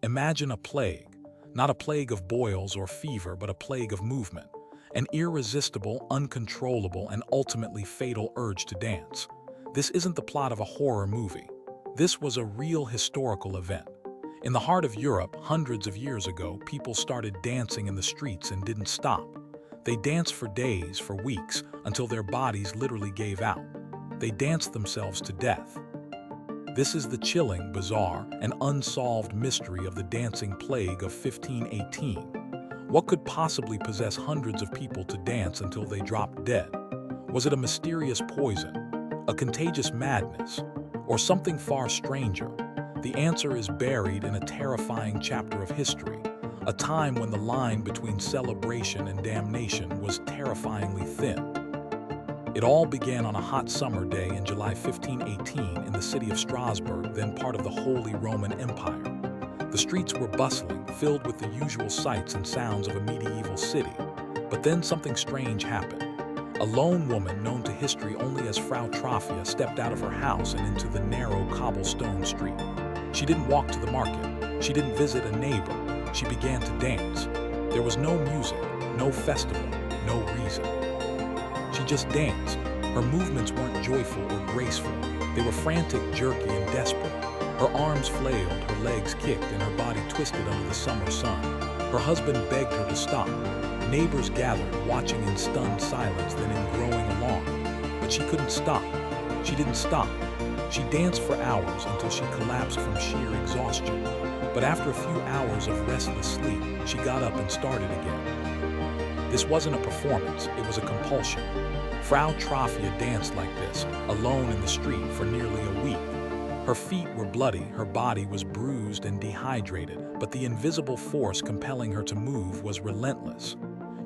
Imagine a plague, not a plague of boils or fever, but a plague of movement, an irresistible, uncontrollable, and ultimately fatal urge to dance. This isn't the plot of a horror movie. This was a real historical event. In the heart of Europe, hundreds of years ago, people started dancing in the streets and didn't stop. They danced for days, for weeks, until their bodies literally gave out. They danced themselves to death. This is the chilling, bizarre, and unsolved mystery of the dancing plague of 1518. What could possibly possess hundreds of people to dance until they dropped dead? Was it a mysterious poison, a contagious madness, or something far stranger? The answer is buried in a terrifying chapter of history, a time when the line between celebration and damnation was terrifyingly thin. It all began on a hot summer day in July 1518 in the city of Strasbourg, then part of the Holy Roman Empire. The streets were bustling, filled with the usual sights and sounds of a medieval city. But then something strange happened. A lone woman known to history only as Frau Troffea stepped out of her house and into the narrow cobblestone street. She didn't walk to the market. She didn't visit a neighbor. She began to dance. There was no music, no festival, no reason. She just danced. Her movements weren't joyful or graceful. They were frantic, jerky, and desperate. Her arms flailed, her legs kicked, and her body twisted under the summer sun. Her husband begged her to stop. Neighbors gathered, watching in stunned silence, then in growing alarm. But she couldn't stop. She didn't stop. She danced for hours until she collapsed from sheer exhaustion. But after a few hours of restless sleep, she got up and started again. This wasn't a performance, it was a compulsion. Frau Troffea danced like this, alone in the street, for nearly a week. Her feet were bloody, her body was bruised and dehydrated, but the invisible force compelling her to move was relentless.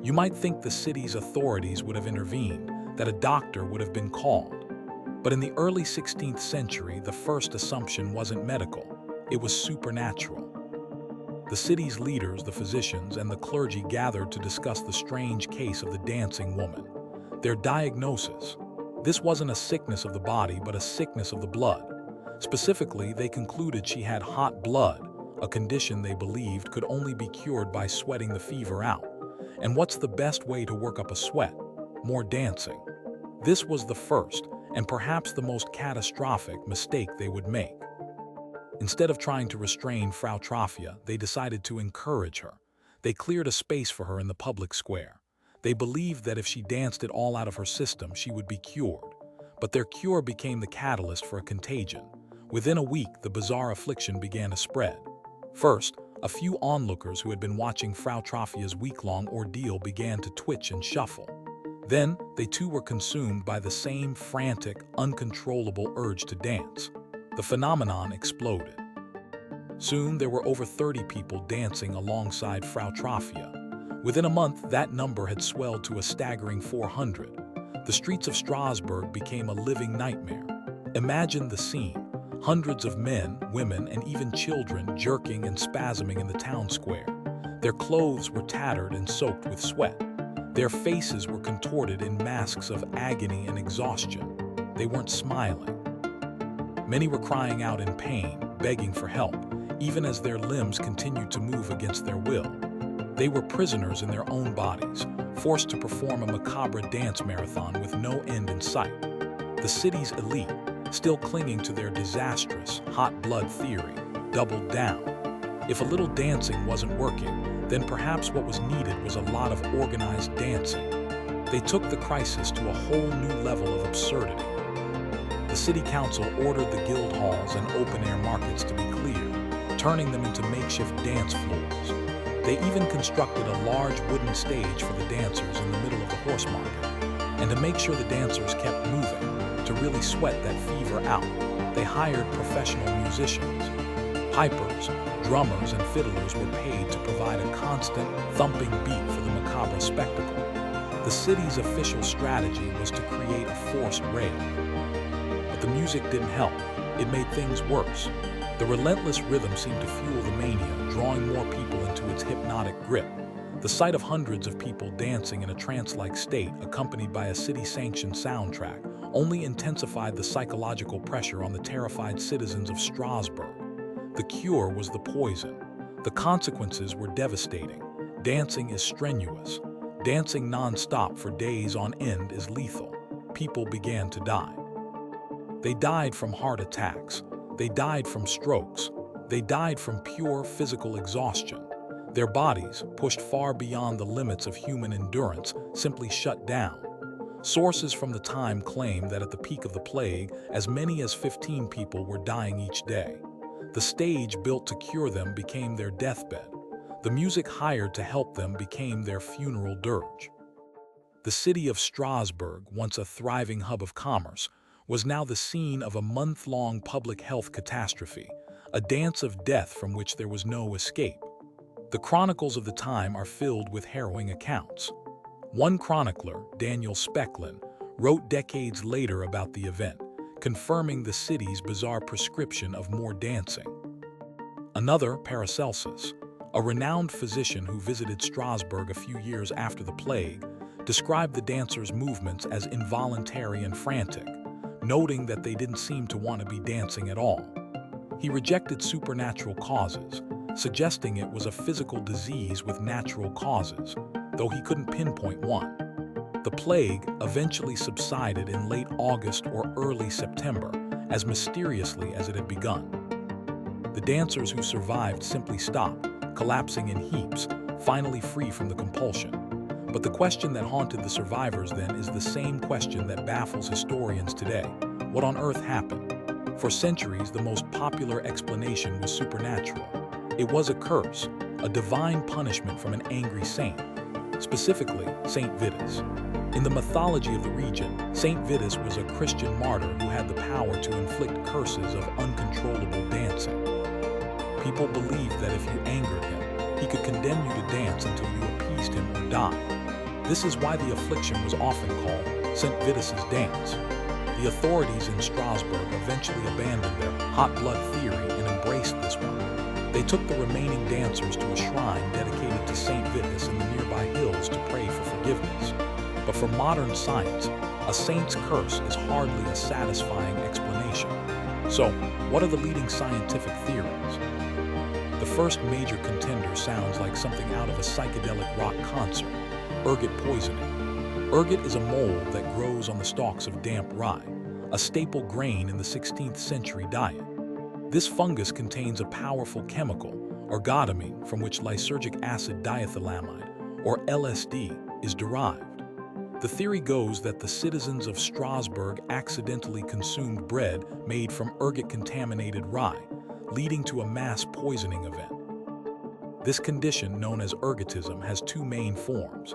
You might think the city's authorities would have intervened, that a doctor would have been called. But in the early 16th century, the first assumption wasn't medical, it was supernatural. The city's leaders, the physicians, and the clergy gathered to discuss the strange case of the dancing woman. Their diagnosis: this wasn't a sickness of the body, but a sickness of the blood. Specifically, they concluded she had hot blood, a condition they believed could only be cured by sweating the fever out. And what's the best way to work up a sweat? More dancing. This was the first, and perhaps the most catastrophic, mistake they would make. Instead of trying to restrain Frau Troffea, they decided to encourage her. They cleared a space for her in the public square. They believed that if she danced it all out of her system, she would be cured. But their cure became the catalyst for a contagion. Within a week, the bizarre affliction began to spread. First, a few onlookers who had been watching Frau Troffea's week-long ordeal began to twitch and shuffle. Then, they too were consumed by the same frantic, uncontrollable urge to dance. The phenomenon exploded. Soon, there were over 30 people dancing alongside Frau Troffea. Within a month, that number had swelled to a staggering 400. The streets of Strasbourg became a living nightmare. Imagine the scene. Hundreds of men, women, and even children jerking and spasming in the town square. Their clothes were tattered and soaked with sweat. Their faces were contorted in masks of agony and exhaustion. They weren't smiling. Many were crying out in pain, begging for help, even as their limbs continued to move against their will. They were prisoners in their own bodies, forced to perform a macabre dance marathon with no end in sight. The city's elite, still clinging to their disastrous, hot blood theory, doubled down. If a little dancing wasn't working, then perhaps what was needed was a lot of organized dancing. They took the crisis to a whole new level of absurdity. The city council ordered the guild halls and open-air markets to be cleared, turning them into makeshift dance floors. They even constructed a large wooden stage for the dancers in the middle of the horse market. And to make sure the dancers kept moving, to really sweat that fever out, they hired professional musicians. Pipers, drummers, and fiddlers were paid to provide a constant, thumping beat for the macabre spectacle. The city's official strategy was to create a forced rave. But the music didn't help. It made things worse. The relentless rhythm seemed to fuel the mania, drawing more people into its hypnotic grip. The sight of hundreds of people dancing in a trance-like state, accompanied by a city-sanctioned soundtrack, only intensified the psychological pressure on the terrified citizens of Strasbourg. The cure was the poison. The consequences were devastating. Dancing is strenuous. Dancing non-stop for days on end is lethal. People began to die. They died from heart attacks. They died from strokes. They died from pure physical exhaustion. Their bodies, pushed far beyond the limits of human endurance, simply shut down. Sources from the time claim that at the peak of the plague, as many as 15 people were dying each day. The stage built to cure them became their deathbed. The music hired to help them became their funeral dirge. The city of Strasbourg, once a thriving hub of commerce, was now the scene of a month-long public health catastrophe, a dance of death from which there was no escape. The chronicles of the time are filled with harrowing accounts. One chronicler, Daniel Specklin, wrote decades later about the event, confirming the city's bizarre prescription of more dancing. Another, Paracelsus, a renowned physician who visited Strasbourg a few years after the plague, described the dancers' movements as involuntary and frantic, noting that they didn't seem to want to be dancing at all. He rejected supernatural causes, suggesting it was a physical disease with natural causes, though he couldn't pinpoint one. The plague eventually subsided in late August or early September, as mysteriously as it had begun. The dancers who survived simply stopped, collapsing in heaps, finally free from the compulsion. But the question that haunted the survivors then is the same question that baffles historians today. What on earth happened? For centuries, the most popular explanation was supernatural. It was a curse, a divine punishment from an angry saint, specifically Saint Vitus. In the mythology of the region, Saint Vitus was a Christian martyr who had the power to inflict curses of uncontrollable dancing. People believed that if you angered him, he could condemn you to dance until you appeased him or died. This is why the affliction was often called Saint Vitus's dance. The authorities in Strasbourg eventually abandoned their hot blood theory and embraced this one. They took the remaining dancers to a shrine dedicated to Saint Vitus in the nearby hills to pray for forgiveness. But for modern science, a saint's curse is hardly a satisfying explanation. So, what are the leading scientific theories? The first major contender sounds like something out of a psychedelic rock concert: ergot poisoning. Ergot is a mold that grows on the stalks of damp rye, a staple grain in the 16th century diet. This fungus contains a powerful chemical, ergotamine, from which lysergic acid diethylamide, or LSD, is derived. The theory goes that the citizens of Strasbourg accidentally consumed bread made from ergot-contaminated rye, leading to a mass poisoning event. This condition, known as ergotism, has two main forms.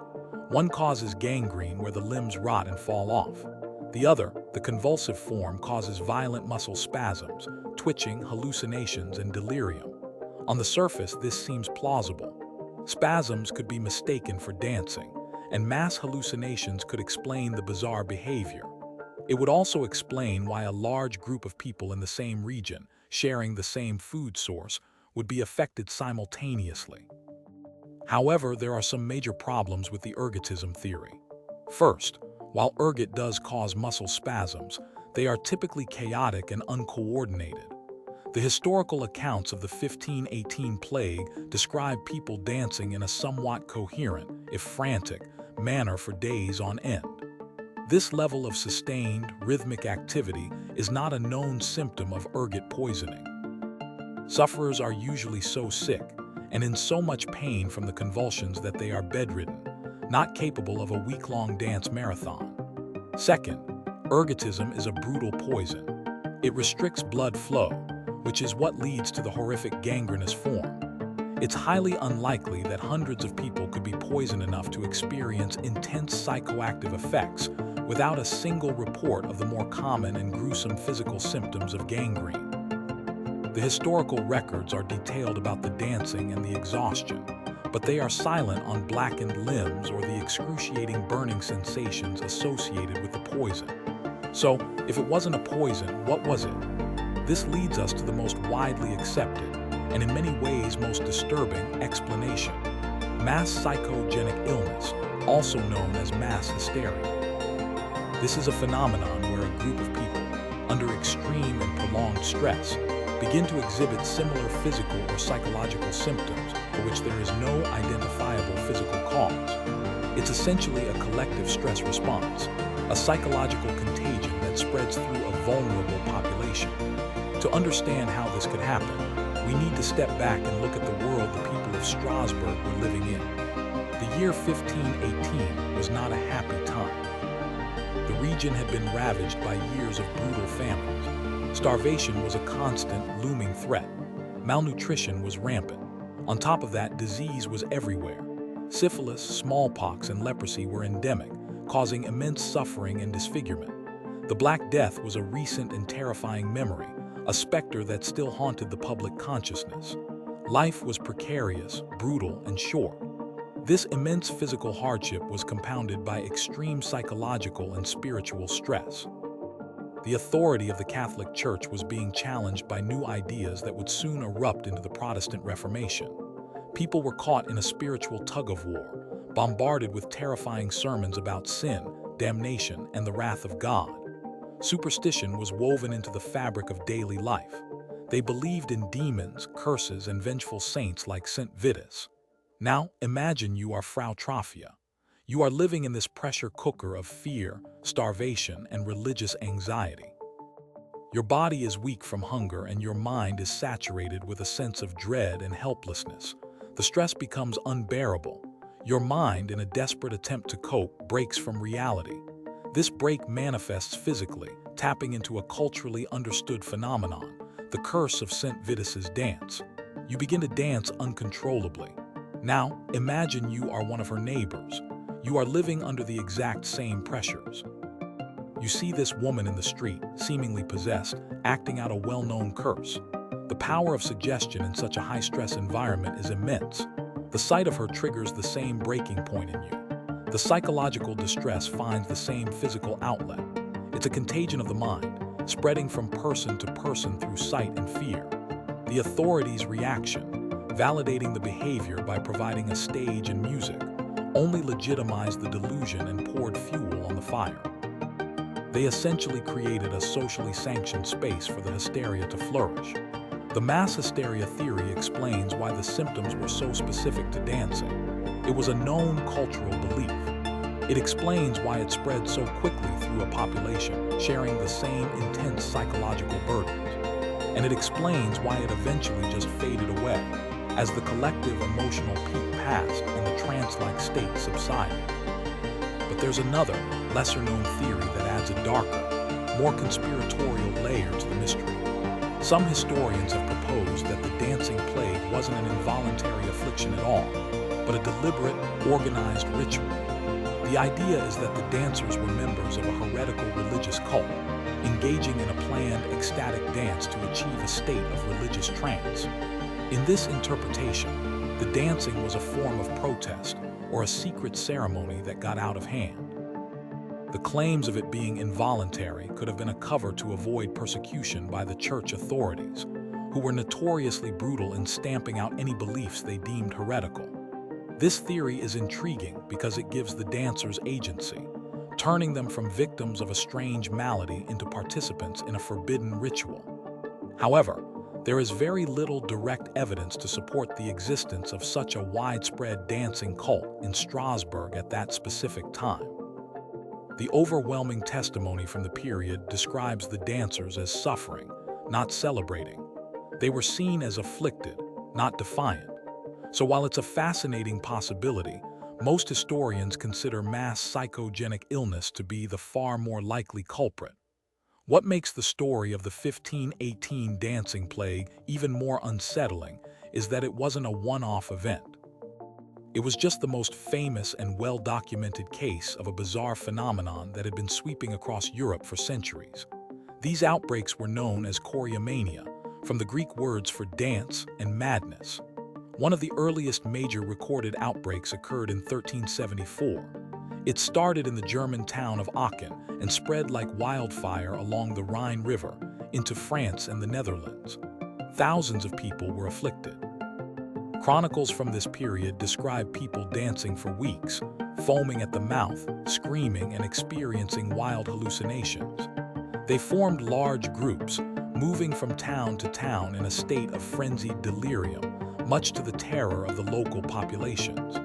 One causes gangrene where the limbs rot and fall off. The other, the convulsive form, causes violent muscle spasms, twitching, hallucinations, and delirium. On the surface, this seems plausible. Spasms could be mistaken for dancing, and mass hallucinations could explain the bizarre behavior. It would also explain why a large group of people in the same region, sharing the same food source, would be affected simultaneously. However, there are some major problems with the ergotism theory. First, while ergot does cause muscle spasms, they are typically chaotic and uncoordinated. The historical accounts of the 1518 plague describe people dancing in a somewhat coherent, if frantic, manner for days on end. This level of sustained, rhythmic activity is not a known symptom of ergot poisoning. Sufferers are usually so sick and in so much pain from the convulsions that they are bedridden, not capable of a week-long dance marathon. Second, ergotism is a brutal poison. It restricts blood flow, which is what leads to the horrific gangrenous form. It's highly unlikely that hundreds of people could be poisoned enough to experience intense psychoactive effects without a single report of the more common and gruesome physical symptoms of gangrene. The historical records are detailed about the dancing and the exhaustion, but they are silent on blackened limbs or the excruciating burning sensations associated with the poison. So, if it wasn't a poison, what was it? This leads us to the most widely accepted, and in many ways most disturbing, explanation: mass psychogenic illness, also known as mass hysteria. This is a phenomenon where a group of people, under extreme and prolonged stress, begin to exhibit similar physical or psychological symptoms for which there is no identifiable physical cause. It's essentially a collective stress response, a psychological contagion that spreads through a vulnerable population. To understand how this could happen, we need to step back and look at the world the people of Strasbourg were living in. The year 1518 was not a happy time. The region had been ravaged by years of brutal famines. Starvation was a constant, looming threat. Malnutrition was rampant. On top of that, disease was everywhere. Syphilis, smallpox, and leprosy were endemic, causing immense suffering and disfigurement. The Black Death was a recent and terrifying memory, a specter that still haunted the public consciousness. Life was precarious, brutal, and short. This immense physical hardship was compounded by extreme psychological and spiritual stress. The authority of the Catholic Church was being challenged by new ideas that would soon erupt into the Protestant Reformation. People were caught in a spiritual tug-of-war, bombarded with terrifying sermons about sin, damnation, and the wrath of God. Superstition was woven into the fabric of daily life. They believed in demons, curses, and vengeful saints like Saint Vitus. Now, imagine you are Frau Troffea. You are living in this pressure cooker of fear, starvation, and religious anxiety. Your body is weak from hunger and your mind is saturated with a sense of dread and helplessness. The stress becomes unbearable. Your mind, in a desperate attempt to cope, breaks from reality. This break manifests physically, tapping into a culturally understood phenomenon, the curse of Saint Vitus's dance. You begin to dance uncontrollably. Now, imagine you are one of her neighbors. You are living under the exact same pressures. You see this woman in the street, seemingly possessed, acting out a well-known curse. The power of suggestion in such a high-stress environment is immense. The sight of her triggers the same breaking point in you. The psychological distress finds the same physical outlet. It's a contagion of the mind, spreading from person to person through sight and fear. The authorities' reaction, validating the behavior by providing a stage and music, only legitimized the delusion and poured fuel on the fire. They essentially created a socially sanctioned space for the hysteria to flourish. The mass hysteria theory explains why the symptoms were so specific to dancing. It was a known cultural belief. It explains why it spread so quickly through a population sharing the same intense psychological burdens. And it explains why it eventually just faded away as the collective emotional peak passed and the trance-like state subsided. But there's another, lesser-known theory that adds a darker, more conspiratorial layer to the mystery. Some historians have proposed that the dancing plague wasn't an involuntary affliction at all, but a deliberate, organized ritual. The idea is that the dancers were members of a heretical religious cult, engaging in a planned, ecstatic dance to achieve a state of religious trance. In this interpretation, the dancing was a form of protest or a secret ceremony that got out of hand. The claims of it being involuntary could have been a cover to avoid persecution by the church authorities, who were notoriously brutal in stamping out any beliefs they deemed heretical. This theory is intriguing because it gives the dancers agency, turning them from victims of a strange malady into participants in a forbidden ritual. However, there is very little direct evidence to support the existence of such a widespread dancing cult in Strasbourg at that specific time. The overwhelming testimony from the period describes the dancers as suffering, not celebrating. They were seen as afflicted, not defiant. So while it's a fascinating possibility, most historians consider mass psychogenic illness to be the far more likely culprit. What makes the story of the 1518 dancing plague even more unsettling is that it wasn't a one-off event. It was just the most famous and well-documented case of a bizarre phenomenon that had been sweeping across Europe for centuries. These outbreaks were known as choriomania, from the Greek words for dance and madness. One of the earliest major recorded outbreaks occurred in 1374. It started in the German town of Aachen and spread like wildfire along the Rhine River into France and the Netherlands. Thousands of people were afflicted. Chronicles from this period describe people dancing for weeks, foaming at the mouth, screaming, and experiencing wild hallucinations. They formed large groups, moving from town to town in a state of frenzied delirium, much to the terror of the local populations.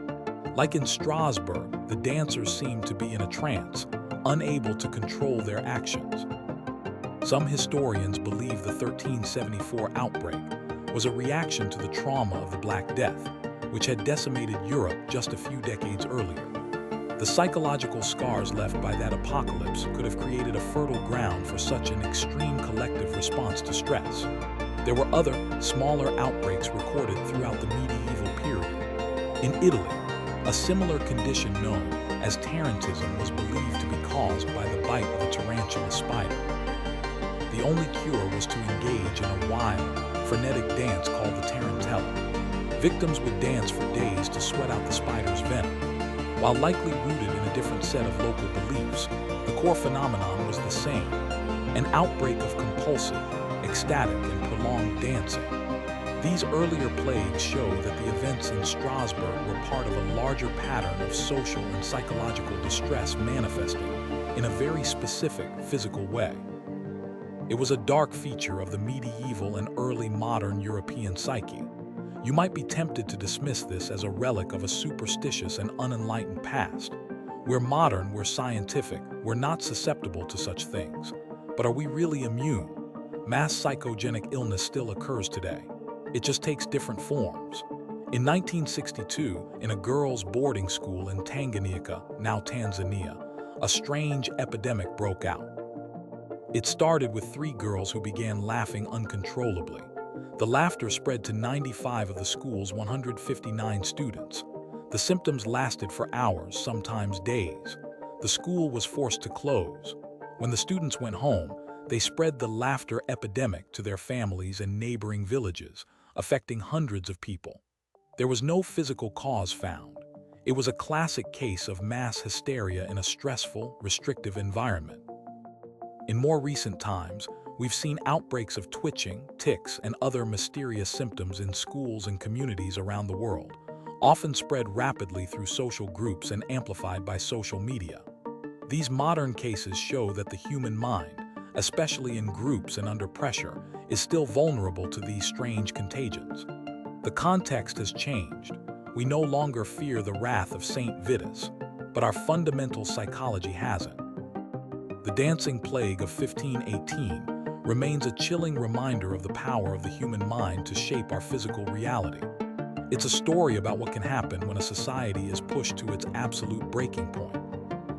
Like in Strasbourg, the dancers seemed to be in a trance, unable to control their actions. Some historians believe the 1374 outbreak was a reaction to the trauma of the Black Death, which had decimated Europe just a few decades earlier. The psychological scars left by that apocalypse could have created a fertile ground for such an extreme collective response to stress. There were other, smaller outbreaks recorded throughout the medieval period. In Italy, a similar condition known as tarantism was believed to be caused by the bite of a tarantula spider. The only cure was to engage in a wild, frenetic dance called the tarantella. Victims would dance for days to sweat out the spider's venom. While likely rooted in a different set of local beliefs, the core phenomenon was the same: an outbreak of compulsive, ecstatic, and prolonged dancing. These earlier plagues show that the events in Strasbourg were part of a larger pattern of social and psychological distress manifesting in a very specific physical way. It was a dark feature of the medieval and early modern European psyche. You might be tempted to dismiss this as a relic of a superstitious and unenlightened past. We're modern, we're scientific, we're not susceptible to such things. But are we really immune? Mass psychogenic illness still occurs today. It just takes different forms. In 1962, in a girls' boarding school in Tanganyika, now Tanzania, a strange epidemic broke out. It started with 3 girls who began laughing uncontrollably. The laughter spread to 95 of the school's 159 students. The symptoms lasted for hours, sometimes days. The school was forced to close. When the students went home, they spread the laughter epidemic to their families and neighboring villages, affecting hundreds of people. There was no physical cause found. It was a classic case of mass hysteria in a stressful, restrictive environment. In more recent times, we've seen outbreaks of twitching, tics, and other mysterious symptoms in schools and communities around the world, often spread rapidly through social groups and amplified by social media. These modern cases show that the human mind, especially in groups and under pressure, is still vulnerable to these strange contagions. The context has changed. We no longer fear the wrath of Saint Vitus, but our fundamental psychology hasn't. The dancing plague of 1518 remains a chilling reminder of the power of the human mind to shape our physical reality. It's a story about what can happen when a society is pushed to its absolute breaking point.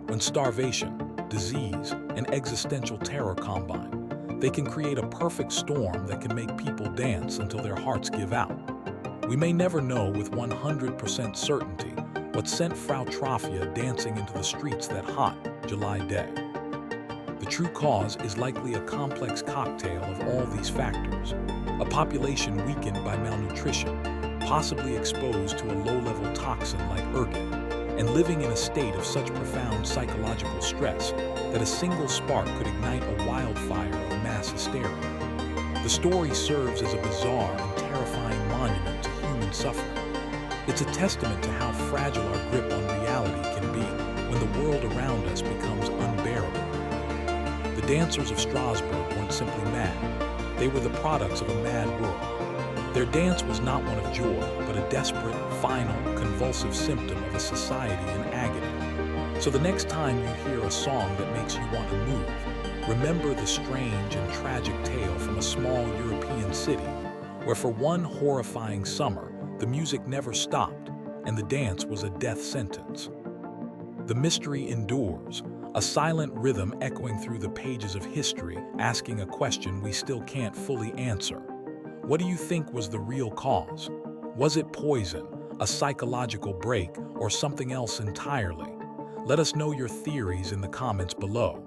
When starvation, disease, and existential terror combine, they can create a perfect storm that can make people dance until their hearts give out. We may never know with 100% certainty what sent Frau Troffea dancing into the streets that hot July day. The true cause is likely a complex cocktail of all these factors: a population weakened by malnutrition, possibly exposed to a low-level toxin like ergot, and living in a state of such profound psychological stress that a single spark could ignite a wildfire of mass hysteria. The story serves as a bizarre and terrifying monument to human suffering. It's a testament to how fragile our grip on reality can be when the world around us becomes unbearable. The dancers of Strasbourg weren't simply mad. They were the products of a mad world. Their dance was not one of joy, but a desperate, final, convulsive symptom of a society in agony. So the next time you hear a song that makes you want to move, remember the strange and tragic tale from a small European city, where for one horrifying summer, the music never stopped, and the dance was a death sentence. The mystery endures, a silent rhythm echoing through the pages of history, asking a question we still can't fully answer. What do you think was the real cause? Was it poison, a psychological break, or something else entirely? Let us know your theories in the comments below.